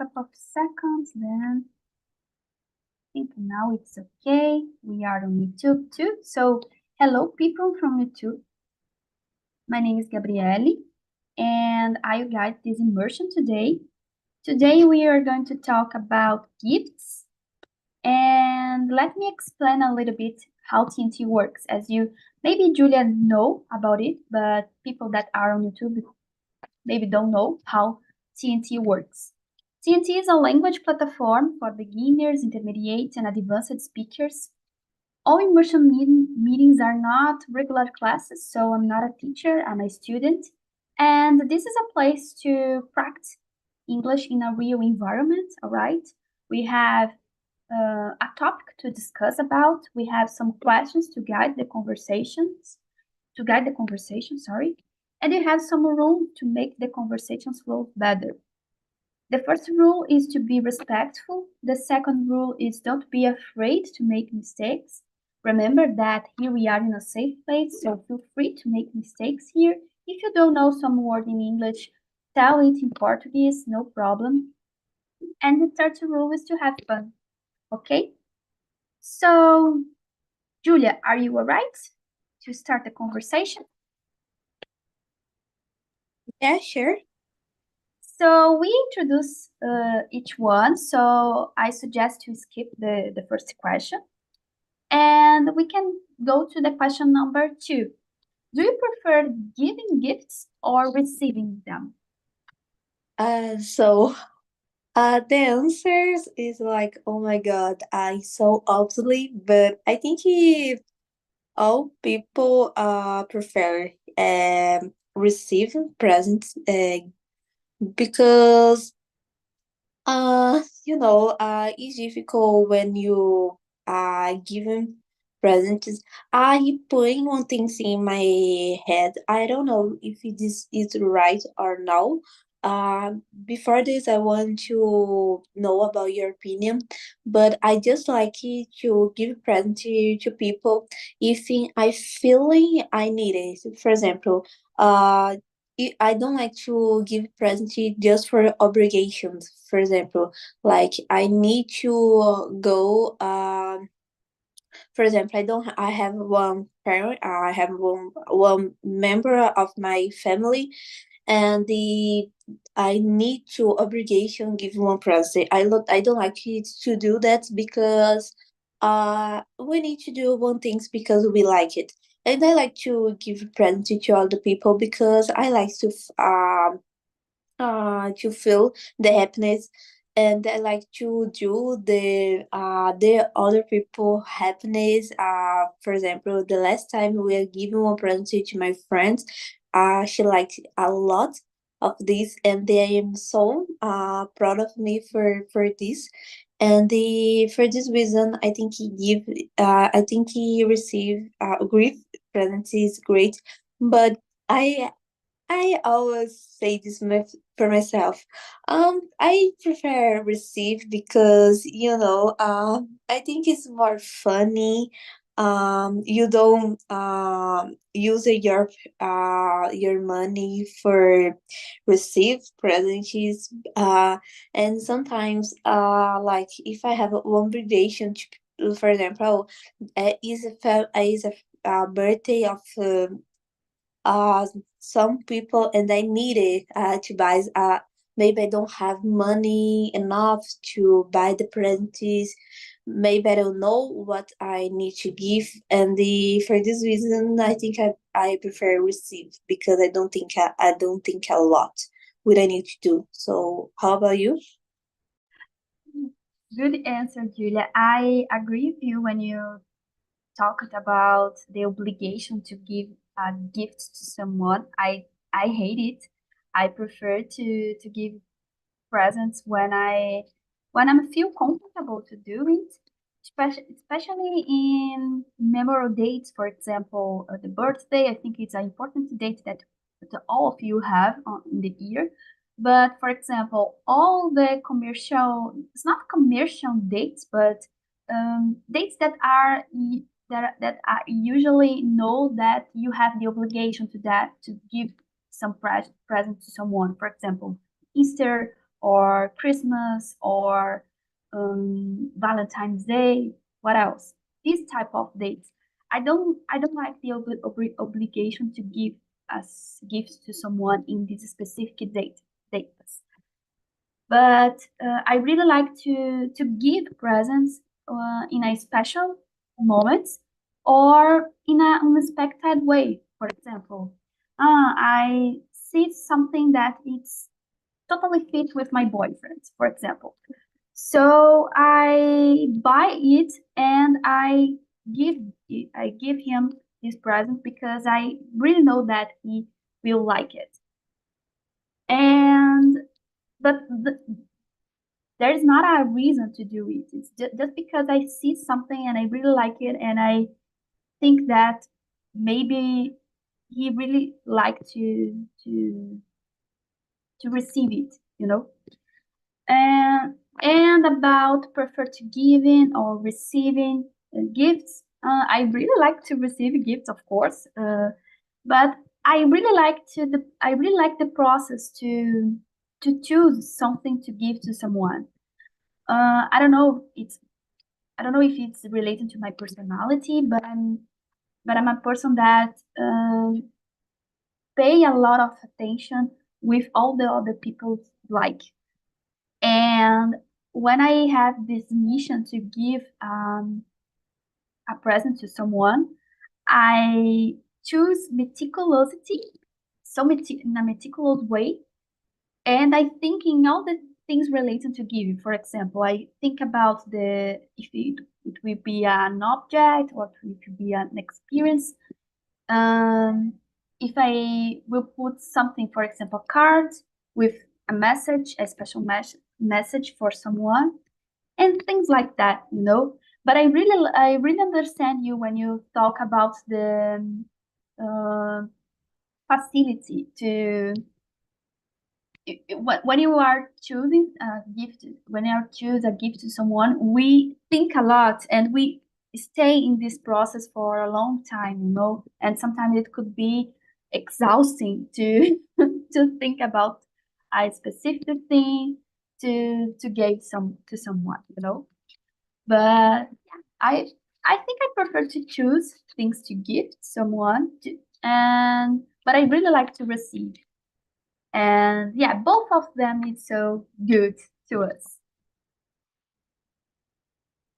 couple of seconds, then I think now it's okay. We are on YouTube too. So hello people from YouTube. My name is Gabriele and I will guide this immersion today. Today we are going to talk about gifts, and let me explain a little bit how TNT works. As you maybe Julia know about it, but people that are on YouTube maybe don't know how TNT works. TNT is a language platform for beginners, intermediate, and advanced speakers. All immersion meetings are not regular classes, so I'm not a teacher, I'm a student. And this is a place to practice English in a real environment, all right? We have a topic to discuss about. We have some questions to guide the conversation, sorry. And you have some room to make the conversations flow better. The first rule is to be respectful. The second rule is don't be afraid to make mistakes. Remember that here we are in a safe place, so feel free to make mistakes here. If you don't know some word in English, tell it in Portuguese, no problem. And the third rule is to have fun, okay? So, Julia, are you all right to start the conversation? Yeah, sure. So we introduce each one, so I suggest to skip the first question. And we can go to the question number 2. Do you prefer giving gifts or receiving them? The answers is like, oh my God, I so obsolete, but I think if all people prefer receiving presents because it's difficult when you given presents. I putting one thing in my head. I don't know if it is right or no. Before this, I want to know about your opinion, but I just like it to give present to people if I feeling I need it. For example, I don't like to give present just for obligations. For example, like I need to go. For example, I have one parent. I have one member of my family, and the I need to obligation give one present. I don't like it to do that because we need to do one things because we like it. And I like to give present to other people because I like to feel the happiness, and I like to do the other people happiness. For example, the last time we are giving one present to my friends, she liked a lot of this, and they am so proud of me for this. And the for this reason, I think I think he received grief present is great, but I always say this for myself. I prefer receive because I think it's more funny. You don't use your money for receive presents. And sometimes like if I have one obligation, for example, is a birthday of. Uh, some people and I needed to buy maybe I don't have money enough to buy the presents. Maybe I don't know what I need to give, and the for this reason I think I prefer receive because I don't think a lot what I need to do. So how about you? Good answer, Julia. I agree with you when you talked about the obligation to give a gift to someone. I hate it. I prefer to give presents when I feel comfortable to do it, especially in memorable dates. For example, the birthday. I think it's an important date that all of you have in the year. But for example, all the commercial, it's not commercial dates, but dates that I usually know that you have the obligation to give some present to someone. For example, Easter or Christmas, or Valentine's Day. What else? These type of dates. I don't like the obligation to give as gifts to someone in this specific dates. But I really like to give presents in a special moments or in an unexpected way. For example, I see something that it's totally fit with my boyfriend, for example. So I buy it and give I give him this present because I really know that he will like it. And but there is not a reason to do it. It's just because I see something and I really like it, and I think that maybe he really like to receive it, you know. And about prefer to giving or receiving gifts, I really like to receive gifts, of course, but I really like the process to choose something to give to someone. I don't know. I don't know if it's related to my personality, but I'm a person that pay a lot of attention with all the other people like. And when I have this mission to give a present to someone, I choose meticulosity, in a meticulous way, and I think in all the things related to giving. For example, I think about the if it will be an object or it will be an experience. Um, if I will put something, for example, cards with a message, a special message for someone, and things like that, you know. But I really understand you when you talk about the uh, facility to when you are choosing a gift, when you are choose a gift to someone, we think a lot and we stay in this process for a long time, you know, and sometimes it could be exhausting to to think about a specific thing to give some to someone, you know. But I I think I prefer to choose things to give someone to, and but I really like to receive. And yeah, both of them is so good to us.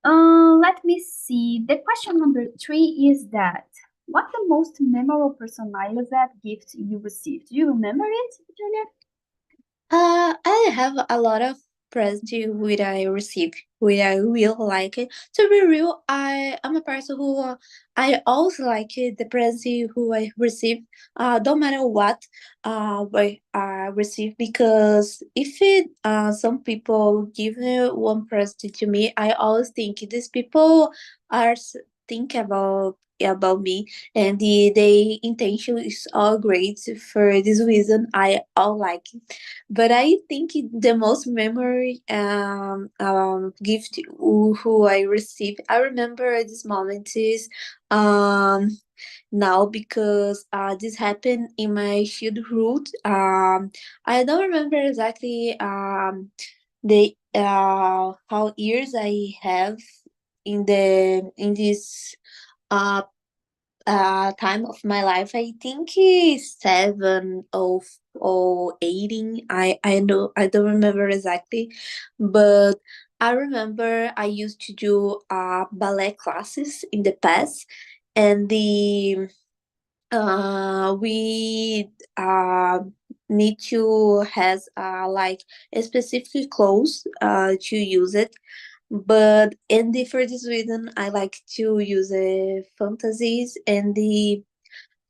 Let me see. The question number 3 is that what the most memorable personalized gift you received? Do you remember it, Julia? I have a lot of presents which I receive, which I will like it. To be real, I'm a person who I also like the presents who I receive. Don't matter what I receive, because if it some people give one present to me, I always think these people are think about me, and the intention is all great. For this reason I all like it. But I think the most memory gift who I received, I remember this moment is um now, because this happened in my childhood. I don't remember exactly the how years I have in this uh time of my life. I think is 7 or 18. I know, I don't remember exactly, but I remember I used to do ballet classes in the past, and the we need to has like a specific clothes to use it. But and the for this reason I like to use fantasies, and the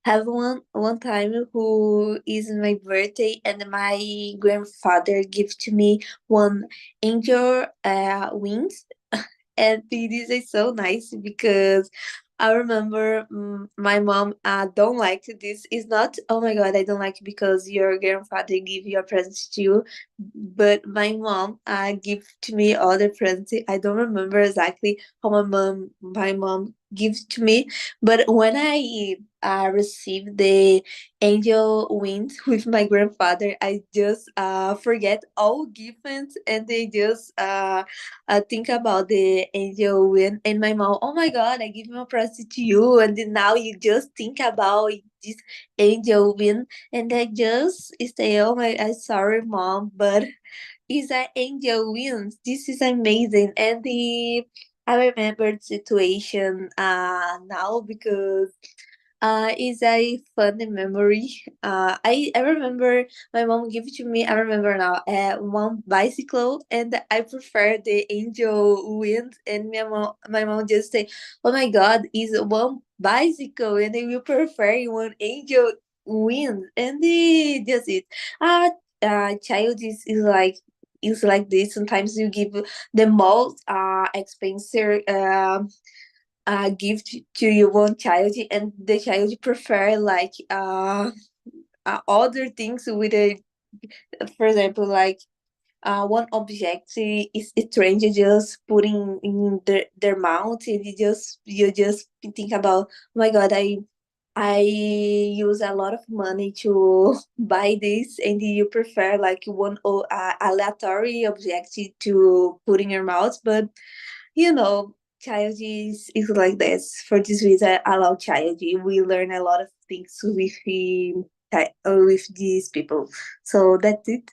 have one time who is my birthday, and my grandfather gave to me one angel wings. And it is so nice, because I remember my mom don't like this. It's not, oh my god, I don't like it because your grandfather give your presents to you, but my mom give to me other presents. I don't remember exactly how my mom gives to me, but when I received the angel wings with my grandfather, I just forget all gifts, and they just think about the angel wing. And my mom, oh my god, I give him a present to you, and then now you just think about this angel wing, and I just say, oh my, I sorry, mom, but is an angel wings. This is amazing. And the I remember the situation now because it's a funny memory. I remember my mom gave it to me. I remember now one bicycle, and I prefer the angel wings. And my mom just say, "Oh my God, is one bicycle, and I will prefer one angel wings." And the just it. Uh, child is like this. Sometimes you give the most expensive gift to your one child, and the child prefer like other things with a, for example, like one object is strange, just putting in their mouth, and you just think about, oh my god, I use a lot of money to buy this, and you prefer like one aleatory object to put in your mouth. But child is like this. For this reason, I love child. We learn a lot of things with these people. So that's it.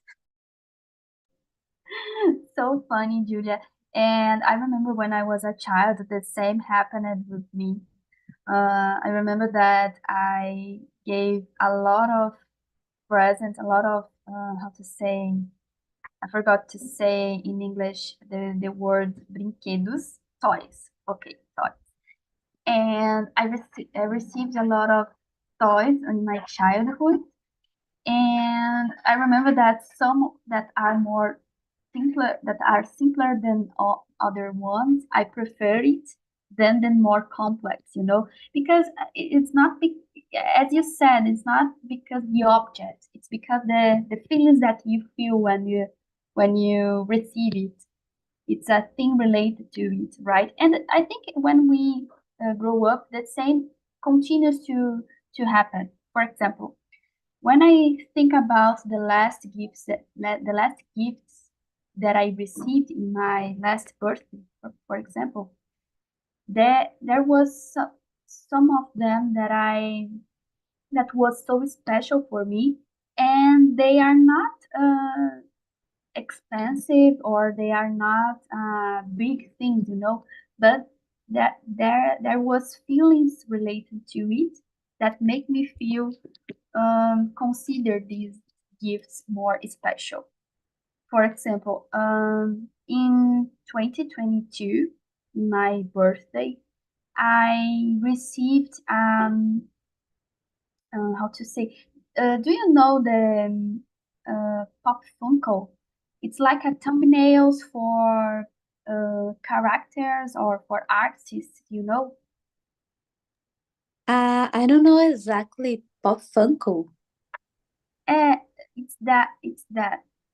So funny, Julia. And I remember when I was a child, the same happened with me. I remember that I gave a lot of presents, a lot of, how to say, I forgot to say in English the word brinquedos, toys. Okay, toys. And I received a lot of toys in my childhood. And I remember that some that are more simpler than all other ones, I prefer it than the more complex, because it's not as you said, it's not because the object, it's because the feelings that you feel when you receive it. It's a thing related to it, right? And I think when we grow up, the same continues to happen. For example, when I think about the last gifts that I received in my last birthday, for example, there was some of them that was so special for me, and they are not expensive, or they are not big things, but that there was feelings related to it that make me feel consider these gifts more special. For example, in 2022, my birthday, I received how to say, do you know the Pop Funko? It's like a thumbnails for characters or for artists. I don't know exactly Pop Funko. Uh, it's that.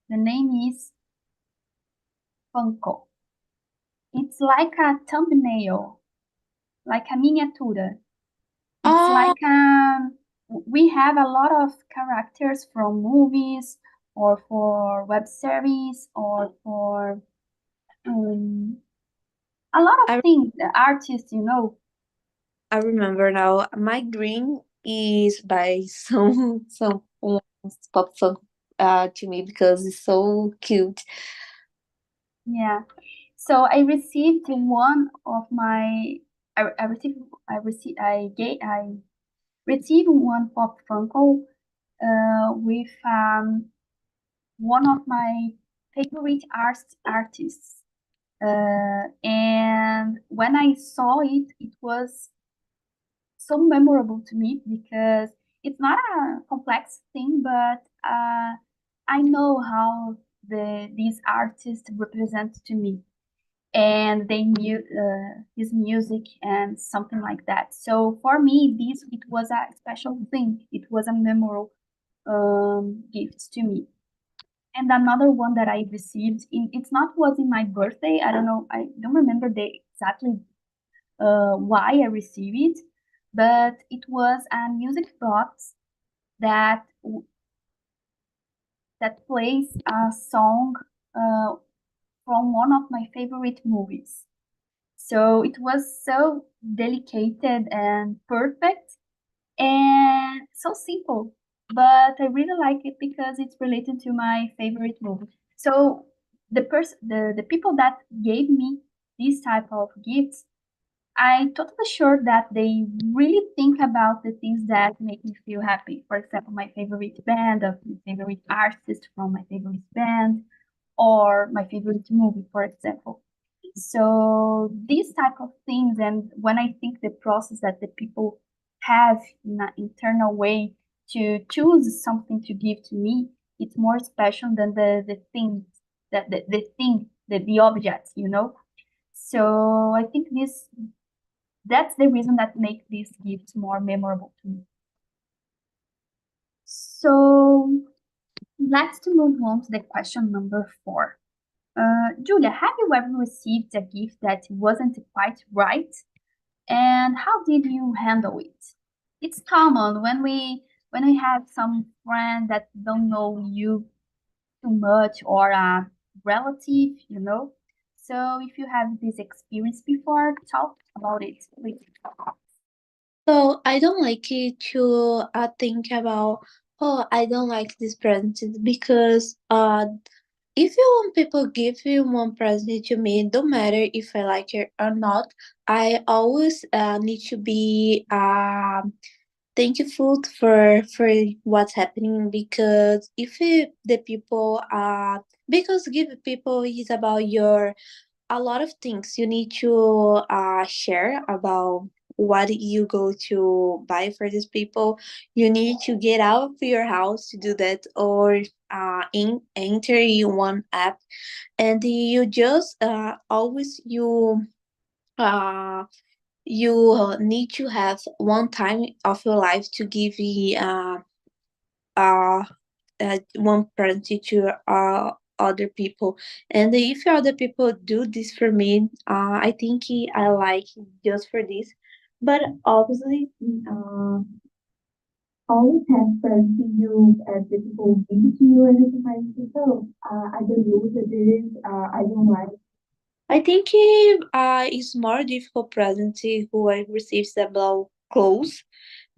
The name is Funko. It's like a thumbnail, like a miniatura. It's Ah, like we have a lot of characters from movies or for web series or for um, a lot of I things. The artists. I remember now. My dream is by some Pop Funko to me because it's so cute. Yeah. So I received one of my I received I received one Pop Funko with one of my favorite artists. And when I saw it, it was so memorable to me because it's not a complex thing, but I know how these artists represent to me, and they knew his music and something like that. So for me, this it was a special thing. It was a memorable gift to me. And another one that I received, it's not was in my birthday. I don't know. I don't remember the exactly why I received it, but it was a music box that that plays a song uh, from one of my favorite movies. So it was so delicate and perfect and so simple. But I really like it because it's related to my favorite movie. So the people that gave me these type of gifts, I totally sure that they really think about the things that make me feel happy. For example, my favorite band, of my favorite artist from my favorite band, or my favorite movie, for example. So these type of things, and when I think the process that the people have in an internal way to choose something to give to me, it's more special than the things that the thing, the objects, you know. So I think that's the reason that makes these gifts more memorable to me. So let's move on to the question number 4. Julia, have you ever received a gift that wasn't quite right? And how did you handle it? It's common when we have some friend that don't know you too much or a relative, you know. So if you have this experience before, talk about it, please. So I don't like it to think about, oh, I don't like this present because if you want people give you one present to me, it don't matter if I like it or not. I always need to be thankful for what's happening, because if the people because give people is about your a lot of things you need to share about what you go to buy for these people. You need to get out of your house to do that, or enter in one app, and you just always uh, need to have one time of your life to give uh, one present to other people. And if other people do this for me, I think I like just for this. But obviously, always have friends to you as the people give it to you, and sometimes you say, so I don't use it, I don't like. I think it's more difficult present who I receive about clothes,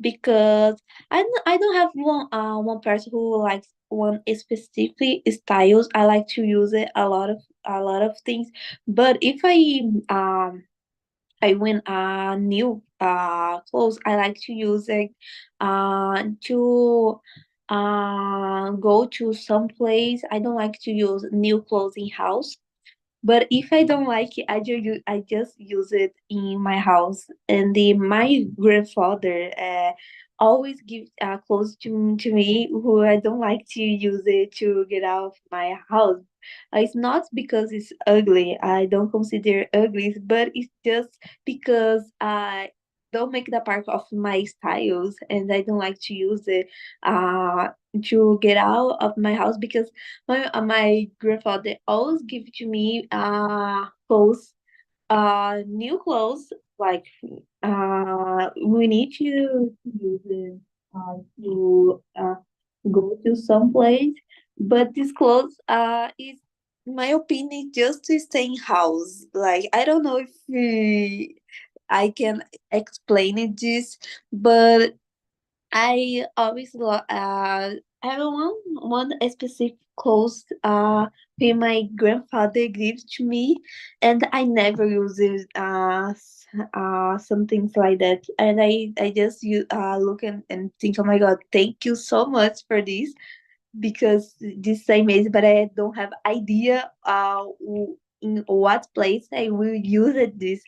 because I don't have one person who likes one specific styles. I like to use it a lot of things. But if I win a new clothes, I like to use it to go to some place. I don't like to use new clothes in house, but if I don't like it, I just use it in my house. And my grandfather always gives clothes to me who I don't like to use it to get out of my house. It's not because it's ugly. I don't consider ugly, but it's just because I don't make the part of my styles, and I don't like to use it uh to get out of my house, because my grandfather always give to me clothes, new clothes, like we need to use it to go to some place. But this clothes is, in my opinion, just to stay in house. Like, I don't know if I can explain it this, but I always have one specific clothes that my grandfather gives to me, and I never use it some things like that. And I just look and think, oh my god, thank you so much for this, because this same age, but I don't have idea in what place I will use it this,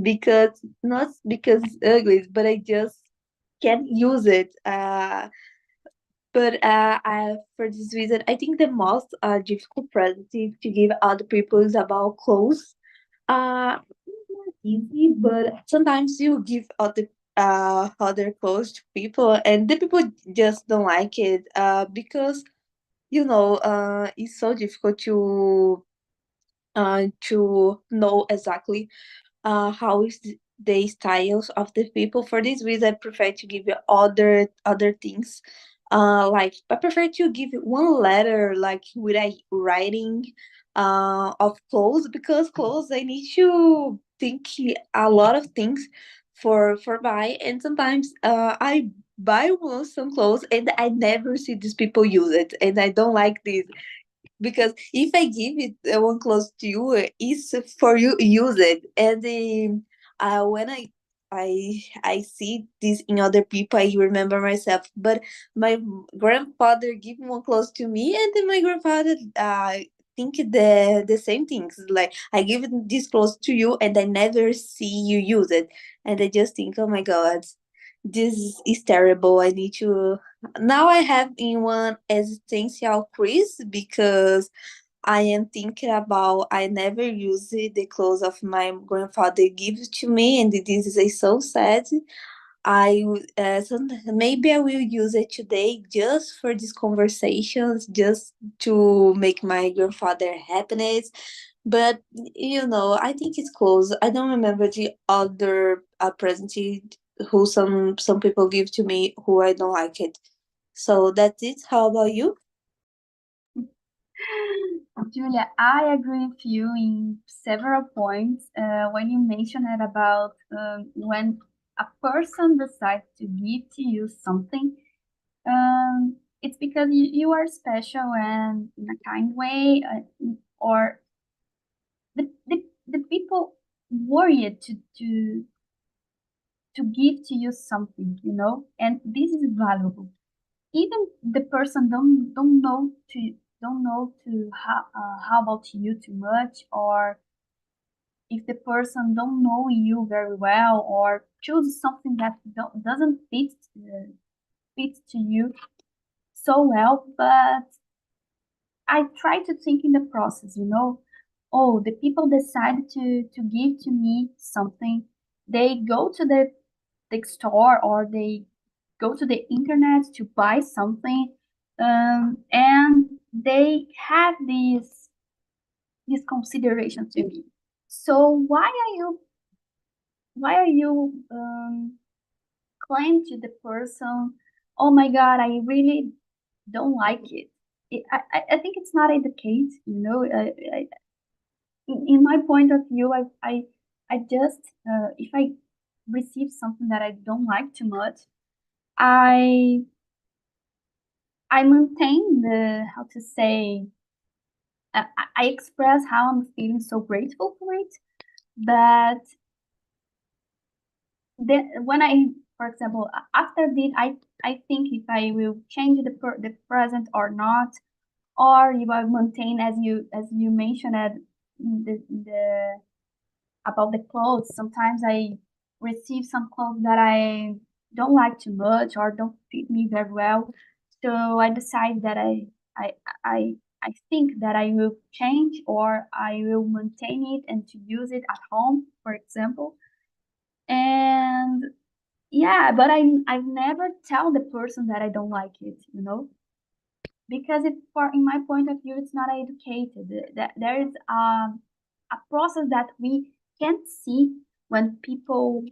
because not because it's ugly, but I just can use it. But for this reason, I think the most difficult present to give other people is about clothes. It's not easy, but sometimes you give other clothes to people, and the people just don't like it. Because it's so difficult to know exactly how is the styles of the people. For this reason, I prefer to give you other things. Like I prefer to give you one letter, like with a writing, of clothes, because clothes I need to think a lot of things for buy, and sometimes I buy some clothes and I never see these people use it, and I don't like this, because if I give it one close to you, it's for you use it. And when I see this in other people, I remember myself. But my grandfather give one close to me, and then my grandfather think the same things. Like, I give this close to you, and I never see you use it, and I just think, oh my god, this is terrible. I need to now I have in one existential crisis, because I am thinking about I never use the clothes of my grandfather gives to me, and this is so sad. Maybe I will use it today just for these conversations, just to make my grandfather happiness. But I think it's close. I don't remember the other present who some people give to me who I don't like it. So that's it. How about you? Julia, I agree with you in several points. When you mentioned it about when a person decides to give to you something, it's because you are special and in a kind way, or the people worried to give to you something, and this is valuable. Even the person don't know to how about you too much, or if the person don't know you very well, or choose something that doesn't fit to you so well. But I try to think in the process, oh, the people decide to give to me something. They go to the store, or they go to the internet to buy something, and they have this consideration to me. So why are you claim to the person, oh my god, I really don't like it. I think it's not educate, in my point of view, I just if I receive something that I don't like too much, I I maintain the, how to say, I express how I'm feeling so grateful for it. But then when for example, after this, I think if I will change the present or not, or if I maintain, as you mentioned, the about the clothes. Sometimes I receive some clothes that I don't like too much or don't fit me very well. So I decide that I I I think that I will change, or I will maintain it and to use it at home, for example. And yeah, but I never tell the person that I don't like it, because in my point of view, it's not educated. That there is a process that we can't see when people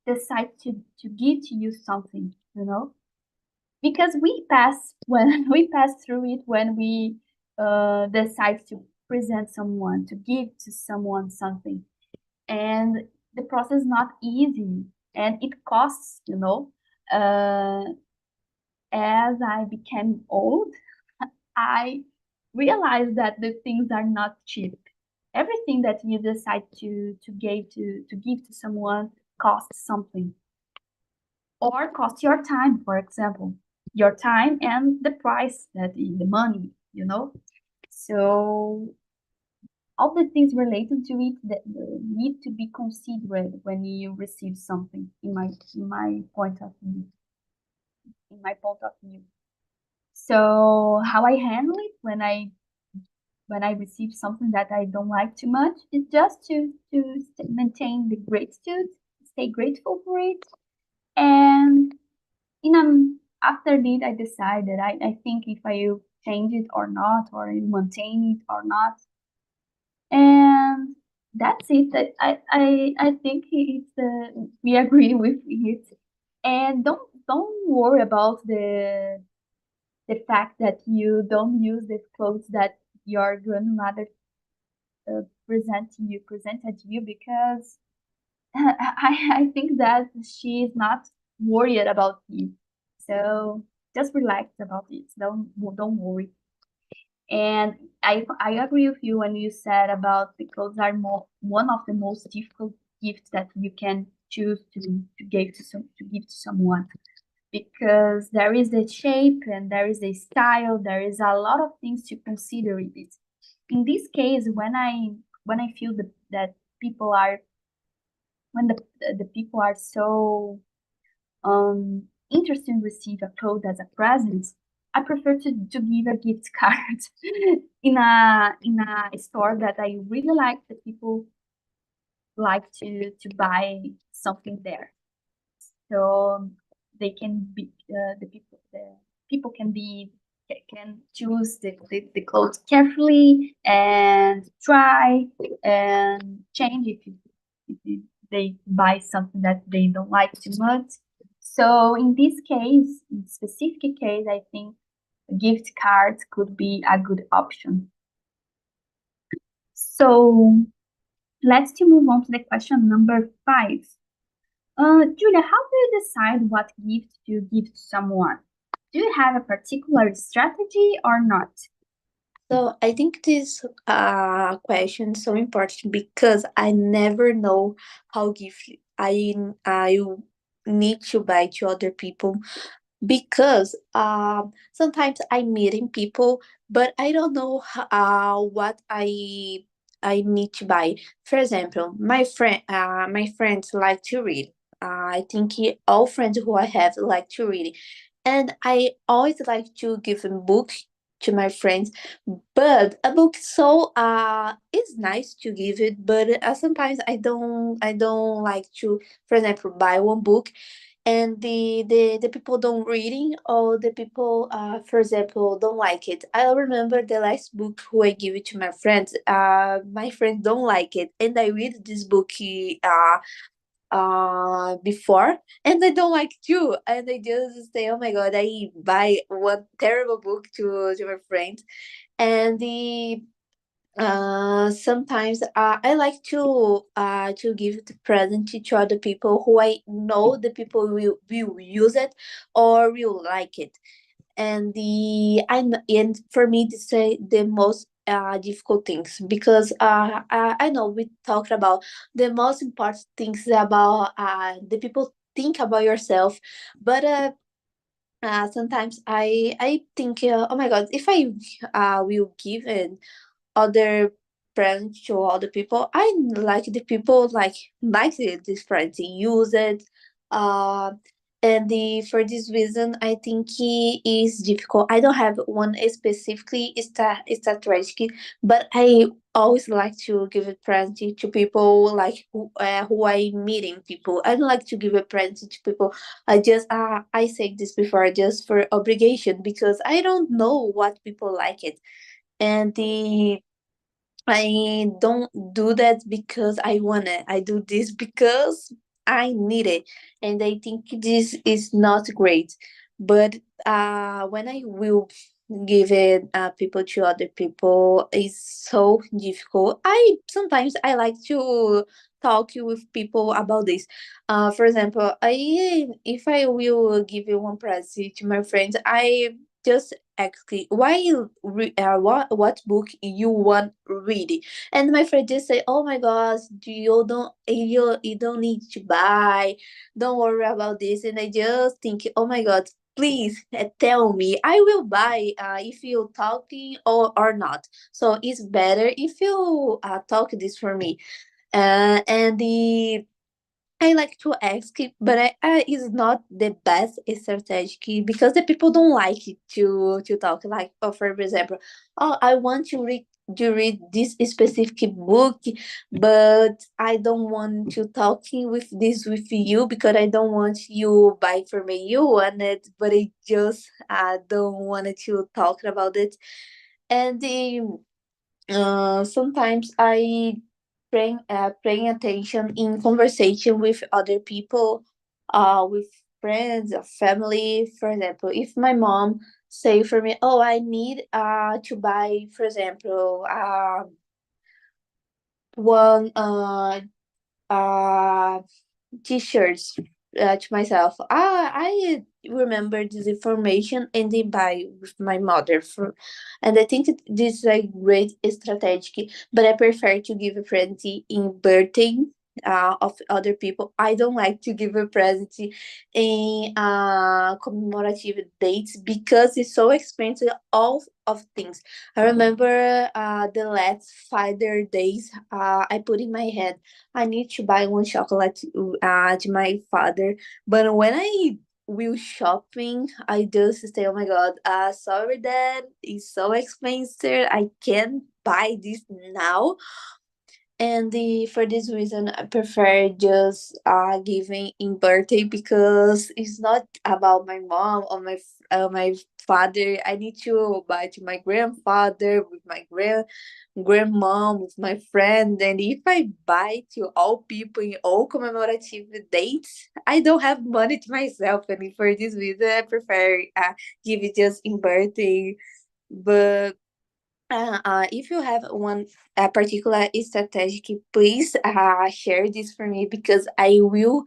decide to give to you something, because we pass when we pass through it when we decide to present someone, to give to someone something. And the process is not easy, and it costs, uh, as I became old, I realized that the things are not cheap. Everything that you decide to give to someone costs something, or costs your time, for example, your time and the price, that is the money, So all the things related to it that need to be considered when you receive something. In my point of view, in my point of view. So how I handle it when I receive something that I don't like too much is just to maintain the gratitude, stay grateful for it, and after that I decided I think if I will change it or not, or I maintain it or not, and that's it. I think it's we agree with it, and don't worry about the fact that you don't use the clothes that your grandmother presented you because I think that she is not worried about you. So just relax about it. Don't worry. And I agree with you when you said about the clothes are one of the most difficult gifts that you can choose to give to give to someone because there is the shape and there is the style, there is a lot of things to consider in it. In this case, when I feel that people are when the people are so interested in receive a clothes as a present, I prefer to give a gift card in a store that I really like that people like to buy something there. So they can be the people can choose the clothes carefully and try and change if they buy something that they don't like too much. So in this case, in specific case, I think gift cards could be a good option. So let's to move on to the question number 5. Julia, how do you decide what gift to give to someone? Do you have a particular strategy or not? So I think this question is so important because I never know how gift I need to buy to other people because sometimes I'm meeting people, but I don't know what I need to buy. For example, my friends like to read. I think all friends who I have like to read, and I always like to give a book to my friends. But a book so is nice to give it, but sometimes I don't like to, for example, buy one book and the people don't reading or the people for example don't like it. I remember the last book who I give it to my friends don't like it, and I read this book before and I don't like too, and I just say, oh my god, I buy one terrible book to my friends. And the sometimes I like to give the present to other people who I know the people will use it or will like it. And for me this is the most difficult things because I know we talked about the most important things about the people think about yourself, but sometimes I think, oh my god, if I will give it other friends to other people. I like the people like this friend to use it. Uh and the for this reason I think he is difficult. I don't have one specifically strategic, but I always like to give a present to people like who I meeting people. I don't like to give a present to people. I said this before just for obligation because I don't know what people like it. And the I don't do that because I want it. I do this because I need it. And I think this is not great. But when I will give it people to other people, it's so difficult. I sometimes I like to talk with people about this. For example, I if I will give you one present to my friends, I just actually what book you want read, and my friend just say, oh my gosh, you don't need to buy, don't worry about this. And I just think, oh my god, please tell me, I will buy if you talking or not. So it's better if you talk this for me. And the I like to ask it, but it's not the best strategy because the people don't like it to talk. Like, oh, for example, oh, I want to read this specific book, but I don't want to talking with this with you because I don't want you buy for me. You want it, but I just don't want to talk about it. And sometimes I paying attention in conversation with other people, with friends or family. For example, if my mom say for me, oh, I need to buy, for example, one uh t-shirts, to myself. I remember this information and they buy with my mother for, and I think this is a great strategy. But I prefer to give a present in birthday of other people. I don't like to give a present in commemorative dates because it's so expensive. All of things. I remember the last Father days. I put in my head I need to buy one chocolate to my father. But when I will shopping, I just say, oh my god, sorry dad, it's so expensive. I can't buy this now. And for this reason, I prefer just giving in birthday because it's not about my mom or my father. I need to buy to my grandfather with my grandmom with my friend. And if I buy to all people in all commemorative dates, I don't have money to myself. And for this reason, I prefer give it just in birthday. But if you have one particular strategy, please share this for me because I will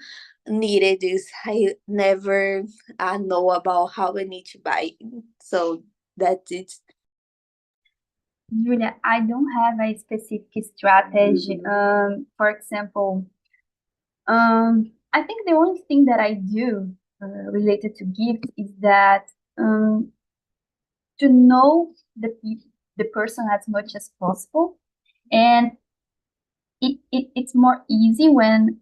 need it. This I never know about how I need to buy. So that's it. Julia, I don't have a specific strategy. For example, I think the only thing that I do related to gifts is that to know the person as much as possible, and it's more easy when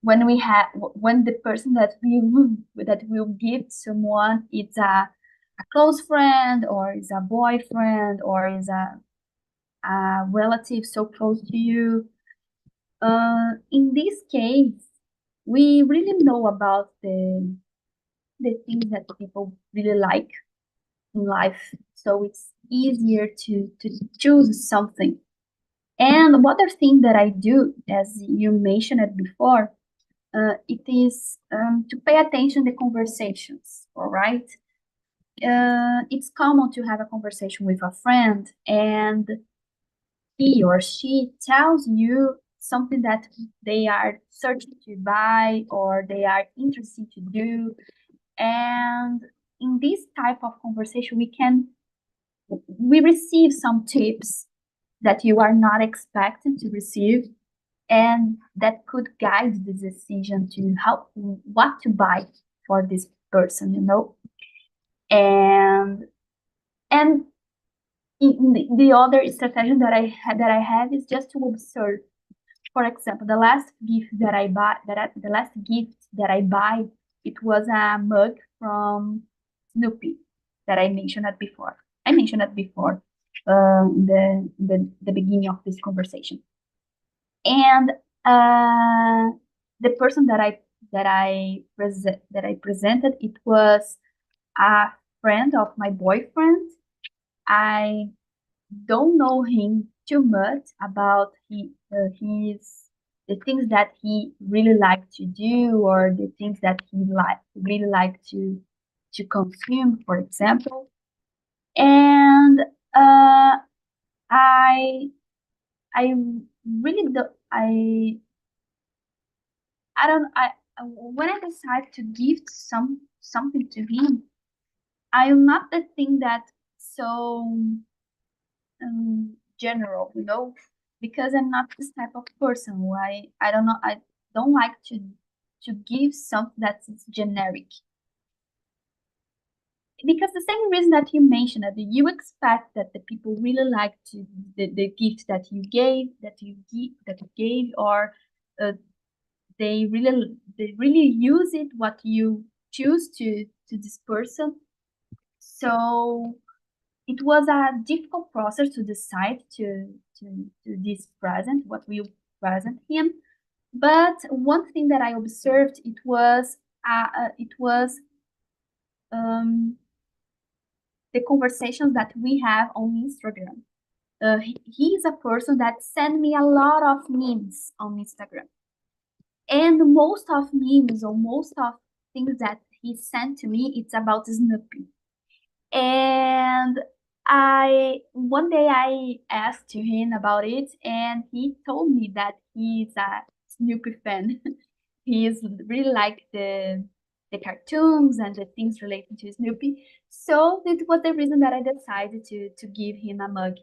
we have when the person that will give someone it's a close friend or is a boyfriend or is a relative so close to you. In this case, we really know about the things that people really like in life, so it's easier to choose something. And one other thing that I do, as you mentioned it before, it is to pay attention to conversations, all right? It's common to have a conversation with a friend and he or she tells you something that they are searching to buy or they are interested to do. And in this type of conversation, we receive some tips that you are not expecting to receive and that could guide the decision to how what to buy for this person. And the other strategy that I have is just to observe. For example, the last gift that I buy the last gift that I buy, it was a mug from Snoopy that I mentioned it before the beginning of this conversation. And the person that I presented, it was a friend of my boyfriend. I don't know him too much about his the things that he really liked to do or the things that he really liked to consume, for example. And I I really do I don't when I decide to give something to him, I am not the thing that so general, because I'm not this type of person. Why I don't know. I don't like to give something that's generic. Because the same reason that you mentioned that you expect that the people really like the gift that you gave, or uh, they really use it what you choose to this person. So it was a difficult process to decide to this present, what will present him. But one thing that I observed, it was um, the conversations that we have on Instagram. he is a person that sent me a lot of memes on Instagram. And most of memes or most of things that he sent to me, it's about Snoopy. And I one day I asked him about it, and he told me that he's a Snoopy fan. He is really like the cartoons and the things related to Snoopy. So it was the reason that I decided to give him a mug.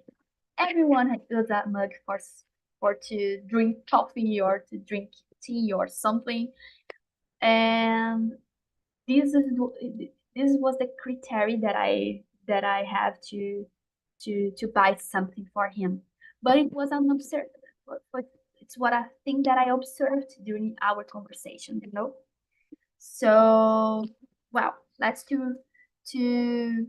Everyone does a mug for to drink coffee or to drink tea or something. And this is this was the criteria that I have to buy something for him. But it was an observe, but it's what I think that I observed during our conversation, you know. So, well, let's do to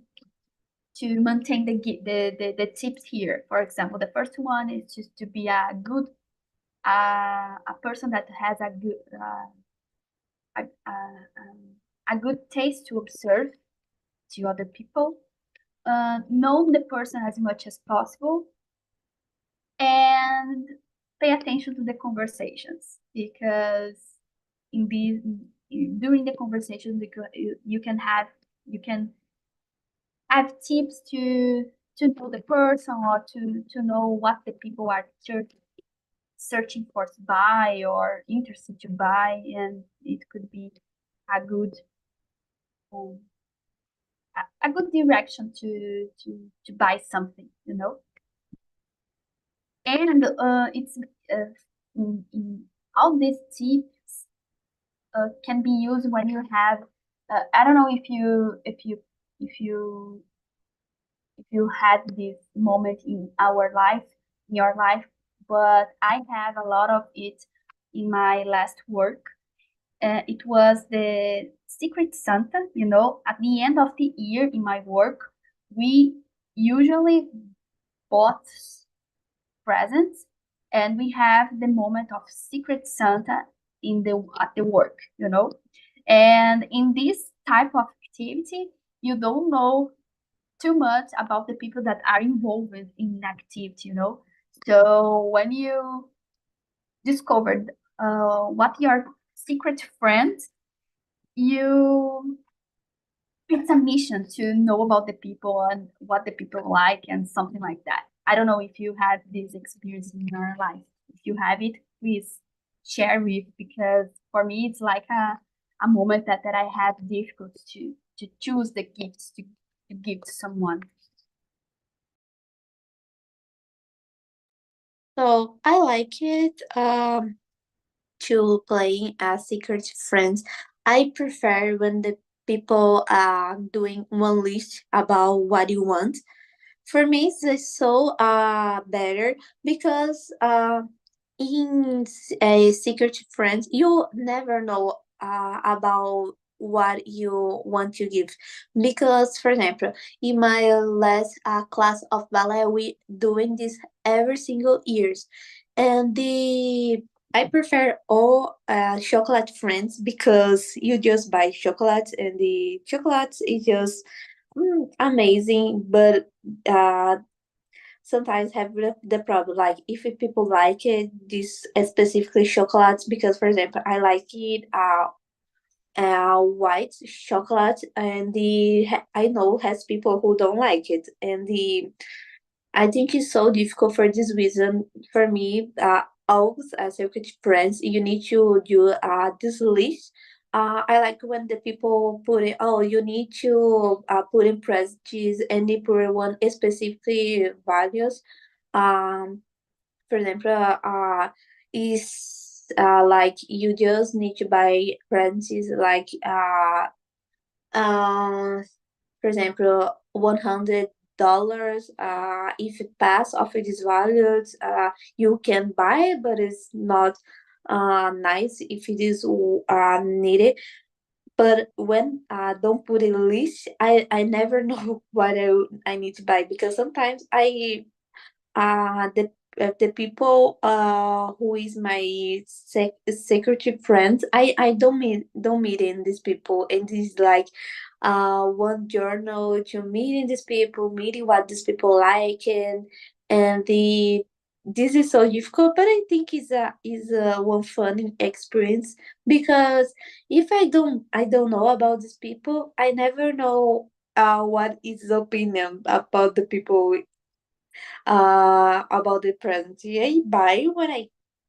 to maintain the tips here. For example, the first one is just to be a good a person that has a good a, a, a good taste to observe to other people, know the person as much as possible, and pay attention to the conversations because in these during the conversation you can have tips to know the person or to know what the people are searching for to buy or interested to buy, and it could be a good um, a good direction to buy something, you know. And it's in all these tips can be used when you have I don't know if you if you had this moment in our life in your life, but I have a lot of it in my last work. It was the Secret Santa, you know, at the end of the year in my work, we usually bought presents, and we have the moment of Secret Santa in the at the work, you know. And in this type of activity, you don't know too much about the people that are involved in the activity, you know. So when you discovered what your secret friend, you it's a mission to know about the people and what the people like and something like that. I don't know if you had this experience in your life. If you have it, please share with because for me it's like a moment that I had difficult to choose the gifts to give to someone. So I like it to playing as secret friends. I prefer when the people are doing one list about what you want. For me it's so better because in a secret friends you never know about what you want to give, because for example in my last class of ballet we doing this every single years, and the I prefer all chocolate friends because you just buy chocolate and the chocolate is just amazing, but uh sometimes have the problem like if people like it this specifically chocolates, because for example I like it white chocolate, and I know has people who don't like it, and the I think it's so difficult for this reason. For me, always as circuit friends, you need to do this list. I like when the people put it. Oh, you need to put in prestige and they put one specifically values. Um, for example, is like you just need to buy presents like uh for example, $100. If it pass of these values, you can buy it, but it's not nice if it is needed. But when don't put in list, I never know what I need to buy, because sometimes I the people who is my secretary friends, I don't meet in these people, and this is like one journal to meeting these people, meeting what these people like, and the this is so difficult, but I think is a one funny experience, because if I don't know about these people, I never know what is the opinion about the people, about the present. I buy what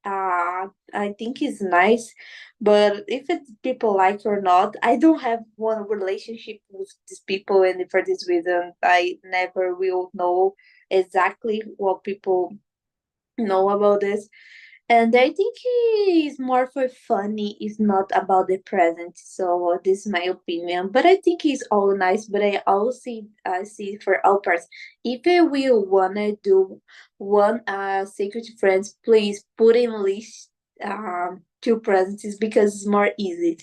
I think is nice, but if it's people like or not, I don't have one relationship with these people, and for this reason, I never will know exactly what people know about this. And I think it's more for funny, it's not about the present. So this is my opinion. But I think it's all nice. But I also see for all parts. If we wanna do one secret friends, please put in list two presents, because it's more easy.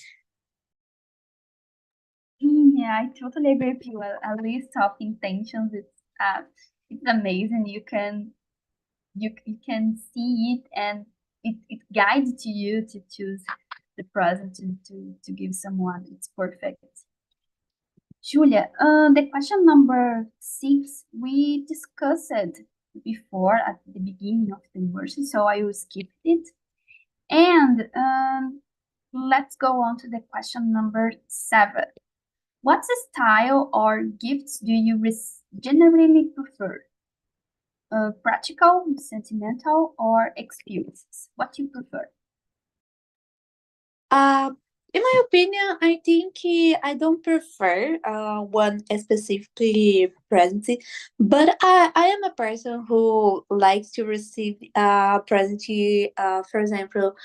Yeah, I totally agree with you. A list of intentions, it's amazing. You can see it, and it guides to you to choose the present to give someone. It's perfect. Julia, the question number 6 we discussed before at the beginning of the immersion, so I will skip it. And let's go on to the question number 7. What style or gifts do you generally prefer? Practical, sentimental, or experiences? What do you prefer? Uh, in my opinion, I think I don't prefer one specifically present, but I am a person who likes to receive present. For example,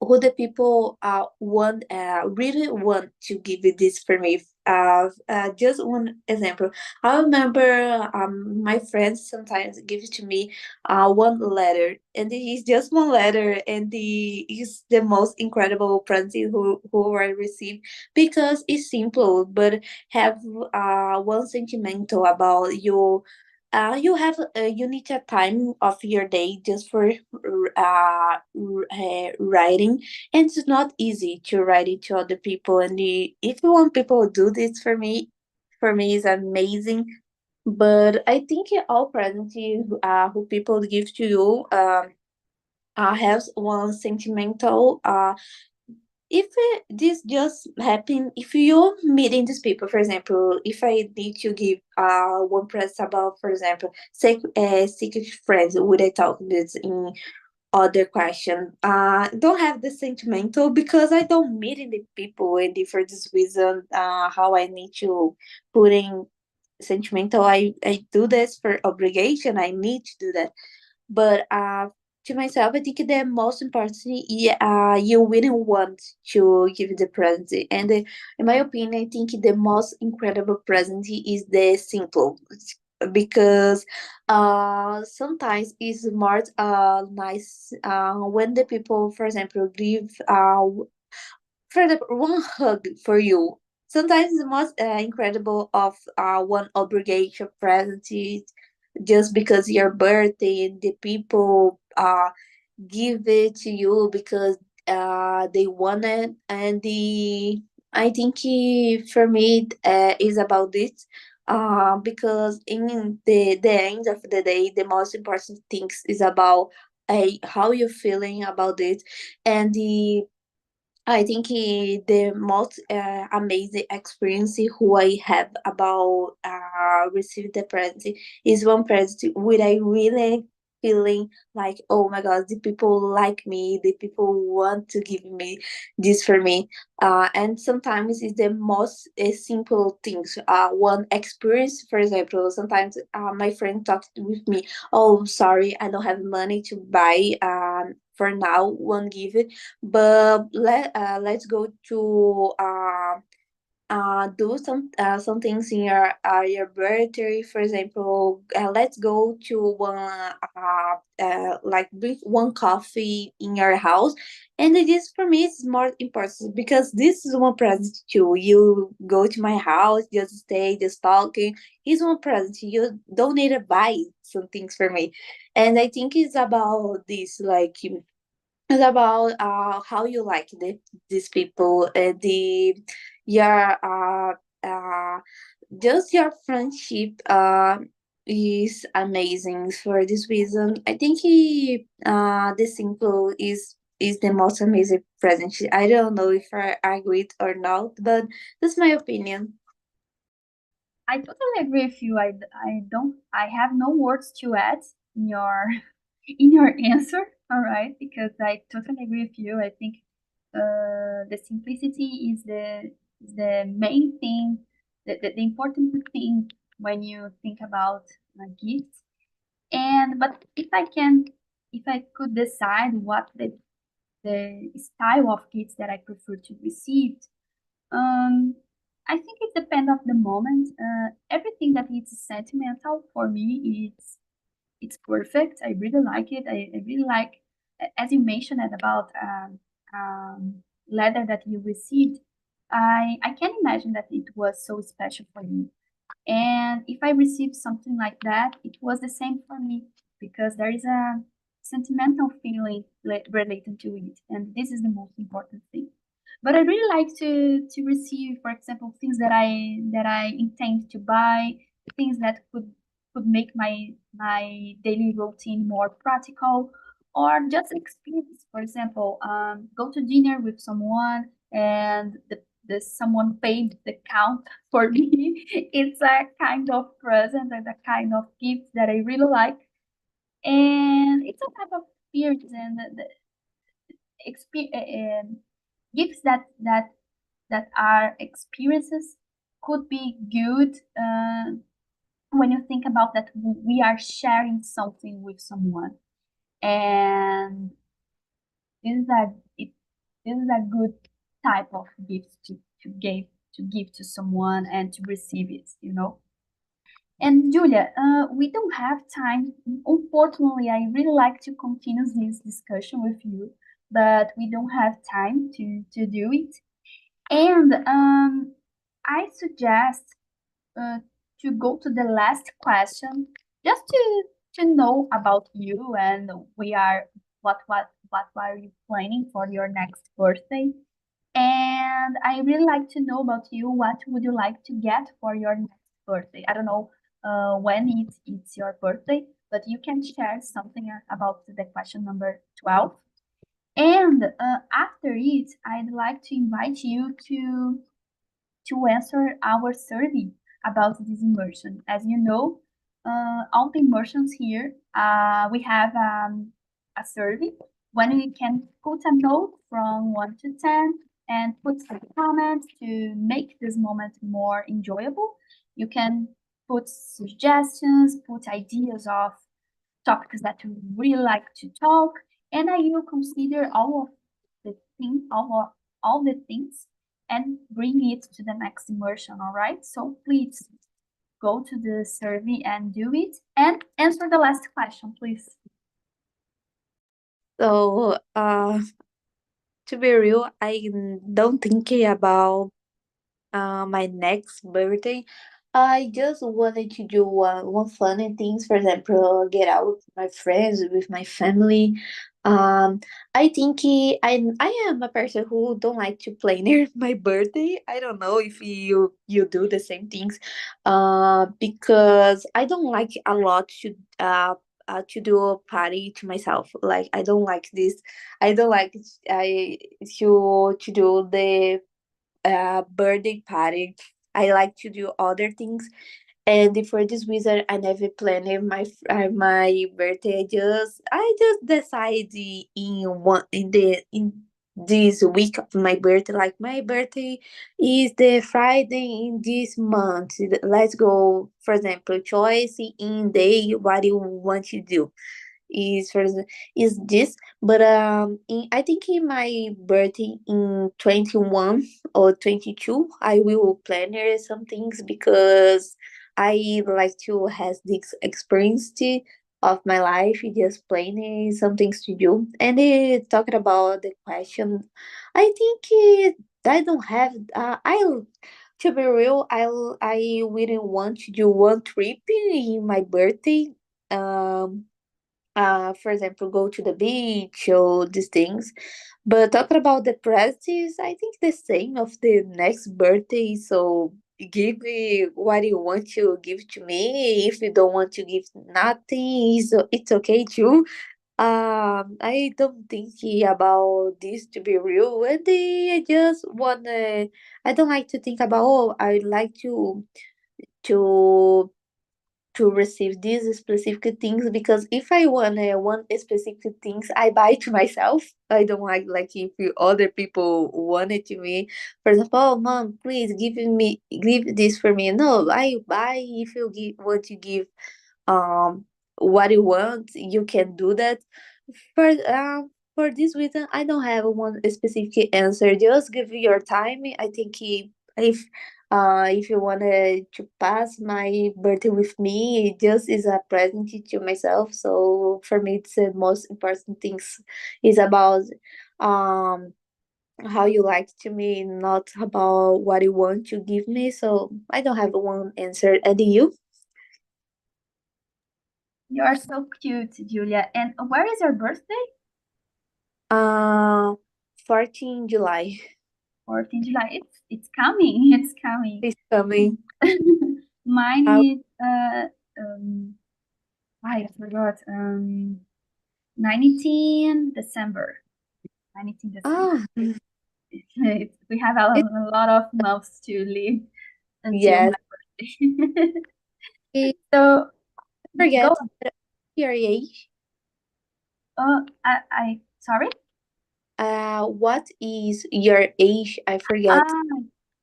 who the people want really want to give you this for me. Just one example. I remember my friends sometimes give it to me one letter, and it is just one letter, and the is the most incredible present who I received, because it's simple but have one sentimental about you. You have you need a time of your day just for writing, and it's not easy to write it to other people. And if you want people to do this for me is amazing. But I think all presents who people give to you has one sentimental. If this just happen, if you're meeting these people, for example, if I need to give one present about, for example, secret friends, would I talk this in other question? Don't have the sentimental, because I don't meeting the people, and for this reason, how I need to put in sentimental. I do this for obligation. I need to do that. But to myself, I think the most important, yeah, you wouldn't want to give the present. And in my opinion, I think the most incredible present is the simple, because sometimes it's more nice when the people, for example, give for the one hug for you. Sometimes the most incredible of one obligation present is just because your birthday, and the people give it to you because they want it. And the I think for me is about this, because in the end of the day, the most important things is about how you're feeling about it. And the I think the most amazing experience who I have about receiving the present is one present where I really feeling like, oh my god, the people like me, the people want to give me this for me. And sometimes it's the most simple things. One experience, for example, sometimes my friend talked with me, oh sorry, I don't have money to buy for now one gift, but let's go to do some things in your birthday, for example. Let's go to one like drink one coffee in your house. And it is for me it's more important, because this is one present too. You go to my house, just stay, just talking. It's one present. You don't need to buy some things for me. And I think it's about this, like it's about how you like these people, your just your friendship. is amazing for this reason. I think the simple is the most amazing present. I don't know if I agree or not, but that's my opinion. I totally agree with you. I have no words to add in your in your answer. All right, because I totally agree with you. I think the simplicity is the main thing, the important thing when you think about gifts. And but if I could decide what the style of gifts that I prefer to receive, um, I think it depends of the moment. Everything that is sentimental for me, it's perfect. I really like it. I really like, as you mentioned about letter that you received. I can imagine that it was so special for you. And if I received something like that, it was the same for me because there is a sentimental feeling related to it, and this is the most important thing. But I really like to receive, for example, things that I intend to buy, things that could make my daily routine more practical, or just experience. For example, go to dinner with someone and the someone paid the count for me. It's a kind of present and a kind of gift that I really like, and it's a type of experience and the gifts that are experiences could be good when you think about that we are sharing something with someone, and this is a it, this is a good type of gift to give to someone and to receive it, you know. And Julia, we don't have time. Unfortunately, I really like to continue this discussion with you, but we don't have time to do it. And I suggest uh, to go to the last question just to know about you and we are what are you planning for your next birthday? And I really like to know about you. What would you like to get for your next birthday? I don't know when it's your birthday, but you can share something about the question number 12. And after it, I'd like to invite you to answer our survey about this immersion. As you know, all the immersions here, we have a survey when we can put a note from 1 to 10 and put some comments to make this moment more enjoyable. You can put suggestions, put ideas of topics that you really like to talk, and I will consider all the things and bring it to the next immersion, all right? So please go to the survey and do it and answer the last question, please. So, to be real, I don't think about my next birthday. I just wanted to do one funny things, for example, get out with my friends, with my family. Um, I think I am a person who don't like to plan near my birthday. I don't know if you do the same things, because I don't like a lot to do a party to myself. Like I don't like this. I don't like I to do the birthday party. I like to do other things, and for this reason, I never planned my birthday. I just decide in this week of my birthday. Like my birthday is the Friday in this month. Let's go. For example, choice in day. What do you want to do? Is for is this, but I think in my birthday in 21 or 22 I will plan some things because I like to have this experience of my life, just planning some things to do. And talking about the question, I think I don't have I to be real, I wouldn't want to do one trip in my birthday. um for example, go to the beach or these things. But talking about the presents, I think the same of the next birthday. So give me what you want to give to me. If you don't want to give nothing, it's okay too. I don't think about this to be real. And I just wanna. I don't like to think about. Oh, I like to to receive these specific things, because if I want specific things, I buy to myself. I don't like if other people want it to me. For example, oh mom, please give this for me. No, I buy. If you want to give um what you want, you can do that. For this reason, I don't have one specific answer. Just give your time. I think if you wanted to pass my birthday with me, it just is a present to myself. So for me, it's the most important things is about um how you like to me, not about what you want to give me. So I don't have one answer. And you? You are so cute, Julia. And where is your birthday? Uh, 14 July 14th July. It's coming. It's coming. is coming. Mine How? is I forgot. 19 December. 19 December. Ah, We have a lot of months to live until yes. my birthday. I So go forget on. your age. I sorry. What is your age? I forget.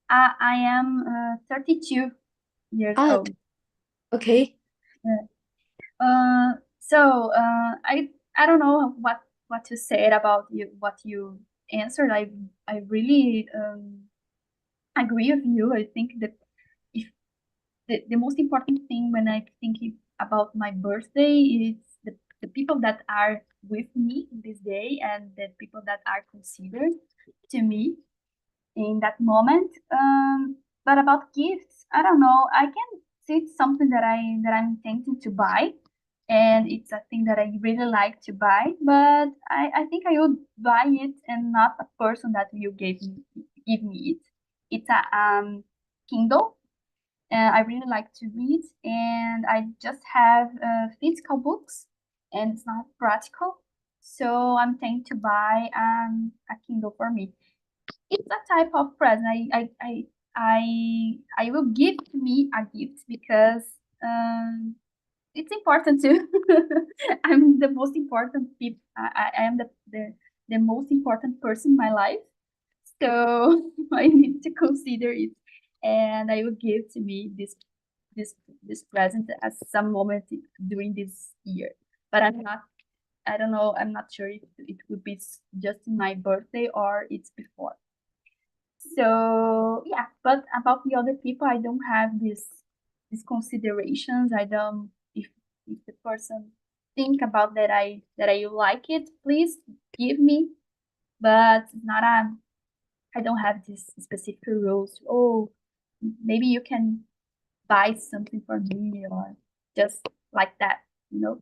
Ah, I am 32 years Ah, old. okay. Yeah. So I don't know what to say about what you answered. I really agree with you. I think that if the most important thing when I think about my birthday is the people that are with me this day and the people that are considered to me in that moment. But about gifts, I don't know. I can see it's something that I'm intending to buy, and it's a thing that I really like to buy. But I think I would buy it and not a person that will give me it. It's a Kindle. I really like to read, and I just have physical books, and it's not practical. So I'm thinking to buy a Kindle for me. It's a type of present. I will give to me a gift because it's important too. I'm the most important people. I am the most important person in my life. So I need to consider it, and I will give to me this this present at some moment during this year. But I'm not. I don't know. I'm not sure if it would be just my birthday or it's before. So yeah, but about the other people, I don't have these considerations. I don't if the person think about that I like it, please give me. But it's not a I don't have these specific rules. Oh, maybe you can buy something for me or just like that. You know,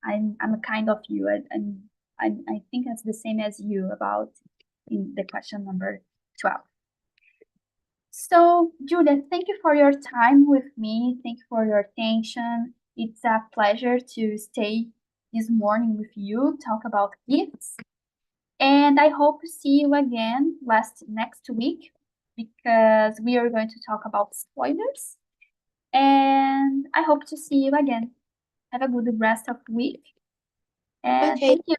I'm a kind of you. I think it's the same as you about in the question number 12. So, Julia, thank you for your time with me. Thank you for your attention. It's a pleasure to stay this morning with you, talk about gifts. And I hope to see you again next week because we are going to talk about spoilers. And I hope to see you again. Have a good rest of the week. And Okay. thank you.